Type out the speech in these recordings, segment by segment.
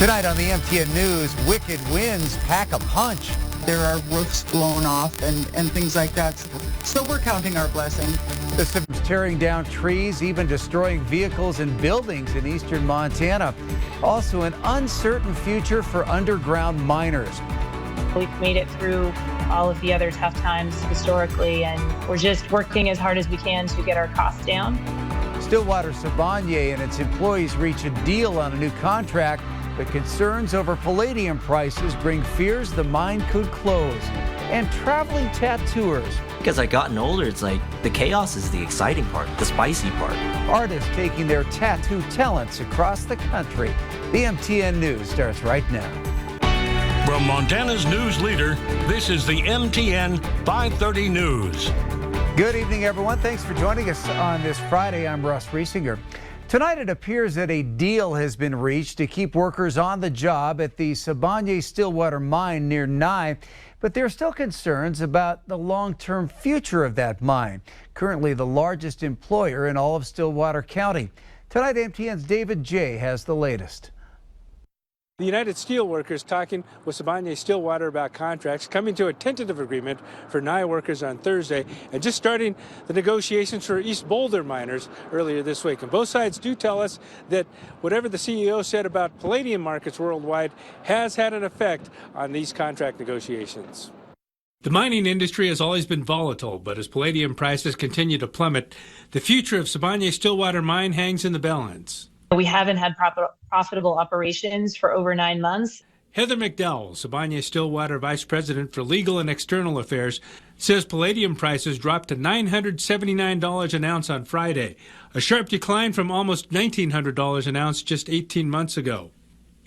Tonight on the MTN News, wicked winds pack a punch. There are roofs blown off and things like that. So we're counting our blessings. The storm's tearing down trees, even destroying vehicles and buildings in eastern Montana. Also an uncertain future for underground miners. We've made it through all of the other tough times historically, and we're just working as hard as we can to get our costs down. Stillwater Siboney and its employees reach a deal on a new contract, but concerns over palladium prices bring fears the mine could close. And traveling tattooers. As I gotten older, it's like the chaos is the exciting part, the spicy part. Artists taking their tattoo talents across the country. The MTN News starts right now. From Montana's news leader, this is the MTN 530 News. Good evening, everyone. Thanks for joining us on this Friday. I'm Russ Riesinger. Tonight, it appears that a deal has been reached to keep workers on the job at the Siboney Stillwater mine near Nye, but there are still concerns about the long-term future of that mine, currently the largest employer in all of Stillwater County. Tonight, MTN's David J. has the latest. The United Steelworkers talking with Siboney Stillwater about contracts, coming to a tentative agreement for Nye workers on Thursday, and just starting the negotiations for East Boulder miners earlier this week. And both sides do tell us that whatever the CEO said about palladium markets worldwide has had an effect on these contract negotiations. The mining industry has always been volatile, but as palladium prices continue to plummet, the future of Siboney Stillwater mine hangs in the balance. We haven't had profitable operations for over 9 months. Heather McDowell, Siboney Stillwater Vice President for Legal and External Affairs, says palladium prices dropped to $979 an ounce on Friday, a sharp decline from almost $1,900 an ounce just 18 months ago.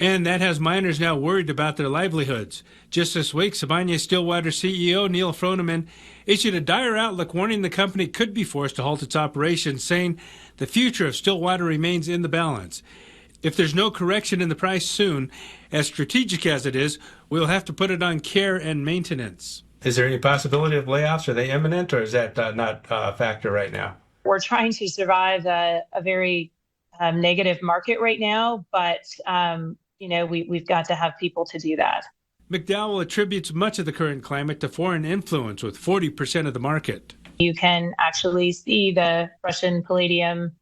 And that has miners now worried about their livelihoods. Just this week, Siboney Stillwater CEO Neil Froneman issued a dire outlook warning the company could be forced to halt its operations, saying the future of Stillwater remains in the balance. If there's no correction in the price soon, as strategic as it is, we'll have to put it on care and maintenance. Is there any possibility of layoffs? Are they imminent, or is that not a factor right now? We're trying to survive a very negative market right now, but we've got to have people to do that. McDowell attributes much of the current climate to foreign influence, with 40% of the market. You can actually see the Russian palladium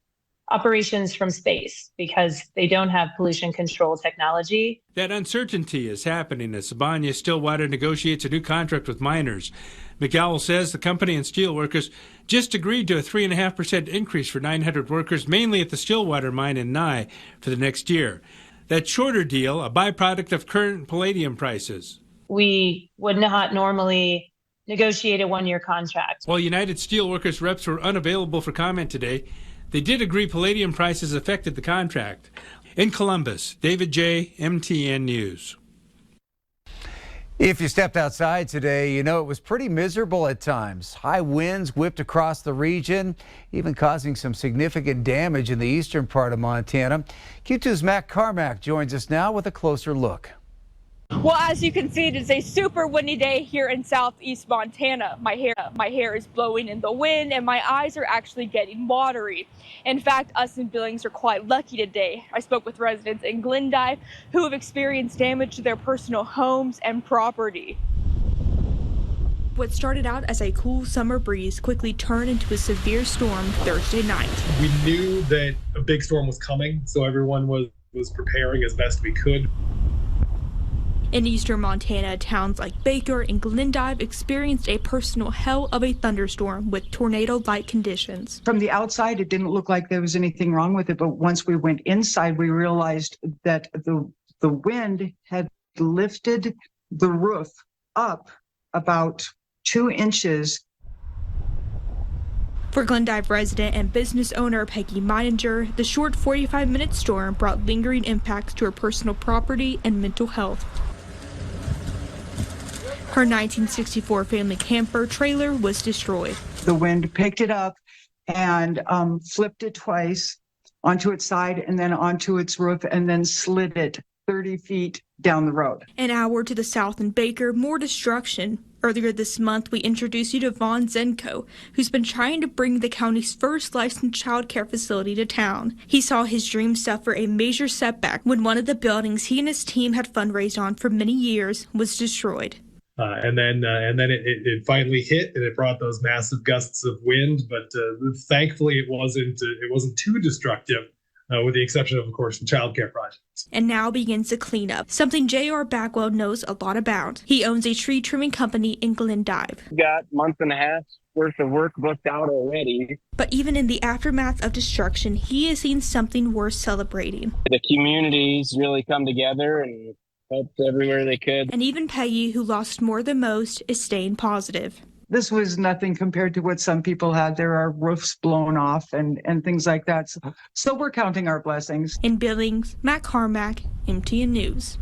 operations from space because they don't have pollution control technology. That uncertainty is happening as Siboney Stillwater negotiates a new contract with miners. McDowell says the company and steelworkers just agreed to a 3.5% increase for 900 workers, mainly at the Stillwater mine in Nye, for the next year. That shorter deal, a byproduct of current palladium prices. We would not normally negotiate a one-year contract. While United Steelworkers reps were unavailable for comment today, they did agree palladium prices affected the contract. In Columbus, David J., MTN News. If you stepped outside today, you know it was pretty miserable at times. High winds whipped across the region, even causing some significant damage in the eastern part of Montana. Q2's Matt Carmack joins us now with a closer look. Well, as you can see, it is a super windy day here in southeast Montana. My hair is blowing in the wind and my eyes are actually getting watery. In fact, us in Billings are quite lucky today. I spoke with residents in Glendive who have experienced damage to their personal homes and property. What started out as a cool summer breeze quickly turned into a severe storm Thursday night. We knew that a big storm was coming, so everyone was preparing as best we could. In eastern Montana, towns like Baker and Glendive experienced a personal hell of a thunderstorm with tornado-like conditions. From the outside, it didn't look like there was anything wrong with it, but once we went inside, we realized that the wind had lifted the roof up about 2 inches. For Glendive resident and business owner Peggy Meininger, the short 45-minute storm brought lingering impacts to her personal property and mental health. Her 1964 family camper trailer was destroyed. The wind picked it up and flipped it twice onto its side and then onto its roof and then slid it 30 feet down the road. An hour to the south in Baker, more destruction. Earlier this month, we introduced you to Vaughn Zenko, who's been trying to bring the county's first licensed child care facility to town. He saw his dream suffer a major setback when one of the buildings he and his team had fundraised on for many years was destroyed. And then it finally hit, and it brought those massive gusts of wind. But thankfully, it wasn't too destructive, with the exception of course, the child care project. And now begins the cleanup, something J.R. Backwell knows a lot about. He owns a tree trimming company in Glendive. Got a month and a half worth of work booked out already. But even in the aftermath of destruction, he has seen something worth celebrating. The communities really come together and helped everywhere they could. And even Peggy, who lost more than most, is staying positive. This was nothing compared to what some people had. There are roofs blown off and things like that. So we're counting our blessings. In Billings, Matt Carmack, MTN News.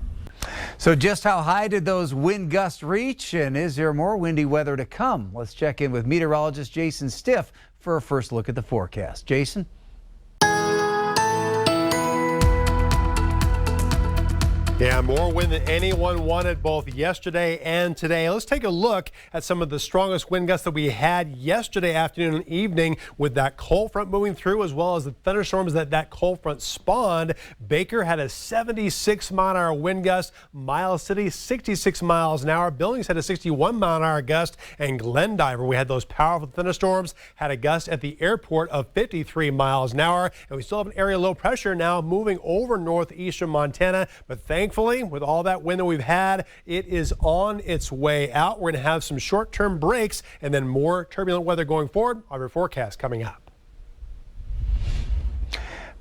So just how high did those wind gusts reach, and is there more windy weather to come? Let's check in with meteorologist Jason Stiff for a first look at the forecast. Jason? Yeah, more wind than anyone wanted both yesterday and today. Let's take a look at some of the strongest wind gusts that we had yesterday afternoon and evening with that cold front moving through, as well as the thunderstorms that cold front spawned. Baker had a 76-mile-an-hour wind gust. Miles City, 66 miles an hour. Billings had a 61-mile-an-hour gust. And Glendive, where we had those powerful thunderstorms, had a gust at the airport of 53 miles an hour. And we still have an area of low pressure now moving over northeastern Montana. But thankfully, with all that wind that we've had, it is on its way out. We're going to have some short-term breaks and then more turbulent weather going forward. Our forecast coming up.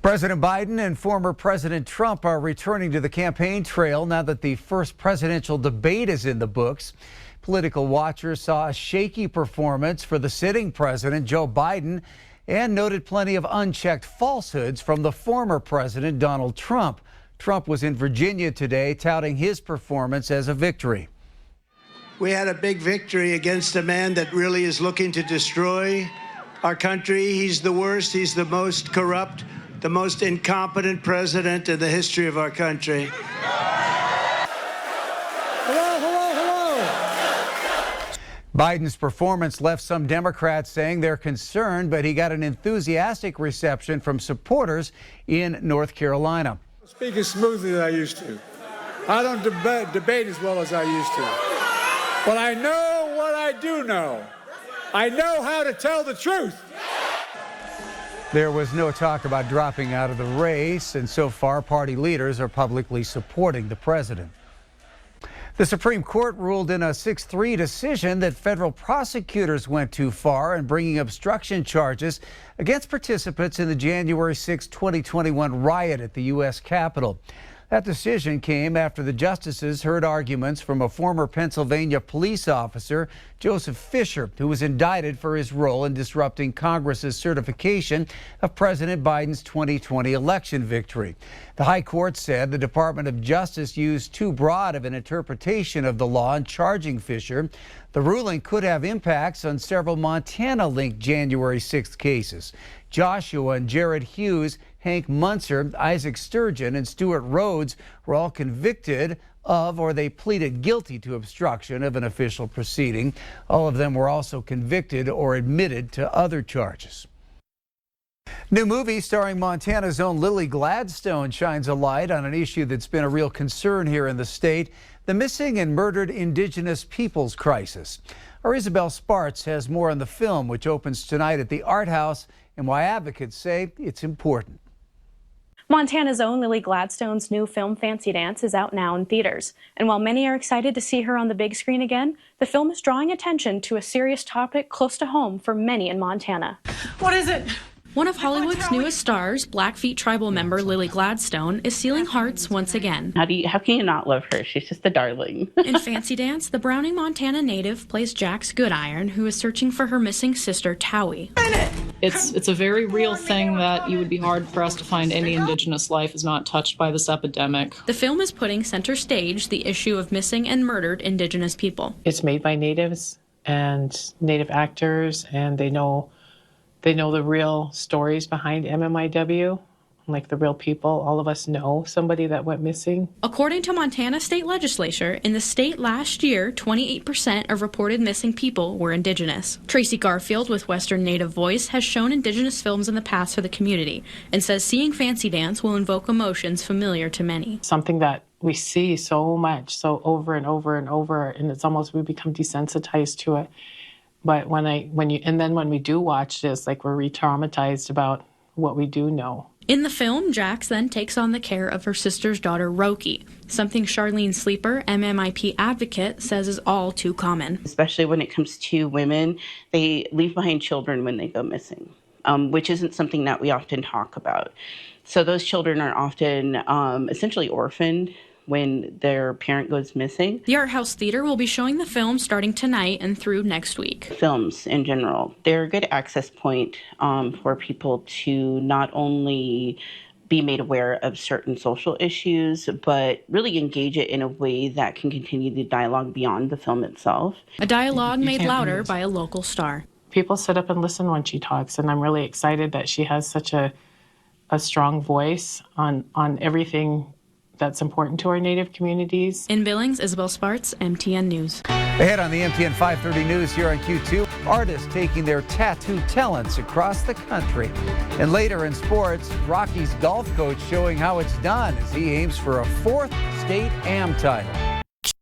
President Biden and former President Trump are returning to the campaign trail now that the first presidential debate is in the books. Political watchers saw a shaky performance for the sitting president, Joe Biden, and noted plenty of unchecked falsehoods from the former president, Donald Trump. Trump was in Virginia today, touting his performance as a victory. We had a big victory against a man that really is looking to destroy our country. He's the worst. He's the most corrupt, the most incompetent president in the history of our country. Biden's performance left some Democrats saying they're concerned, but he got an enthusiastic reception from supporters in North Carolina. Speak as smoothly as I used to. I don't debate as well as I used to. But I know what I do know. I know how to tell the truth. There was no talk about dropping out of the race, and so far party leaders are publicly supporting the president. The Supreme Court ruled in a 6-3 decision that federal prosecutors went too far in bringing obstruction charges against participants in the January 6, 2021 riot at the U.S. Capitol. That decision came after the justices heard arguments from a former Pennsylvania police officer, Joseph Fisher, who was indicted for his role in disrupting Congress's certification of President Biden's 2020 election victory. The High Court said the Department of Justice used too broad of an interpretation of the law in charging Fisher. The ruling could have impacts on several Montana-linked January 6th cases. Joshua and Jared Hughes, Hank Munzer, Isaac Sturgeon, and Stuart Rhodes were all convicted of, or they pleaded guilty to, obstruction of an official proceeding. All of them were also convicted or admitted to other charges. New movie starring Montana's own Lily Gladstone shines a light on an issue that's been a real concern here in the state, the missing and murdered Indigenous peoples crisis. Our Isabel Spartz has more on the film, which opens tonight at the Art House, and why advocates say it's important. Montana's own Lily Gladstone's new film Fancy Dance is out now in theaters. And while many are excited to see her on the big screen again, the film is drawing attention to a serious topic close to home for many in Montana. What is it? One of Hollywood's newest stars, Blackfeet tribal member Lily Gladstone, is sealing hearts once again. How can you not love her? She's just a darling. In Fancy Dance, the Browning, Montana native plays Jax Goodiron, who is searching for her missing sister, Towie. It's a very real thing that you would be hard pressed to find any Indigenous life is not touched by this epidemic. The film is putting center stage the issue of missing and murdered Indigenous people. It's made by natives and native actors, and they know the real stories behind MMIW. like the real people. All of us know somebody that went missing. According to Montana State Legislature, in the state last year, 28% of reported missing people were Indigenous. Tracy Garfield with Western Native Voice has shown Indigenous films in the past for the community and says seeing Fancy Dance will invoke emotions familiar to many. Something that we see so much, so over and over and over, and it's almost we become desensitized to it. But when we do watch this, like we're re-traumatized about what we do know. In the film, Jax then takes on the care of her sister's daughter, Roki, something Charlene Sleeper, MMIP advocate, says is all too common. Especially when it comes to women, they leave behind children when they go missing, which isn't something that we often talk about. So those children are often essentially orphaned when their parent goes missing. The Art House Theater will be showing the film starting tonight and through next week. Films in general, they're a good access point for people to not only be made aware of certain social issues, but really engage it in a way that can continue the dialogue beyond the film itself. A dialogue made louder by a local star. People sit up and listen when she talks, and I'm really excited that she has such a strong voice on everything that's important to our Native communities. In Billings, Isabel Sparts, MTN News. Ahead on the MTN 530 News here on Q2, artists taking their tattoo talents across the country. And later in sports, Rocky's golf coach showing how it's done as he aims for a 4th state AM title.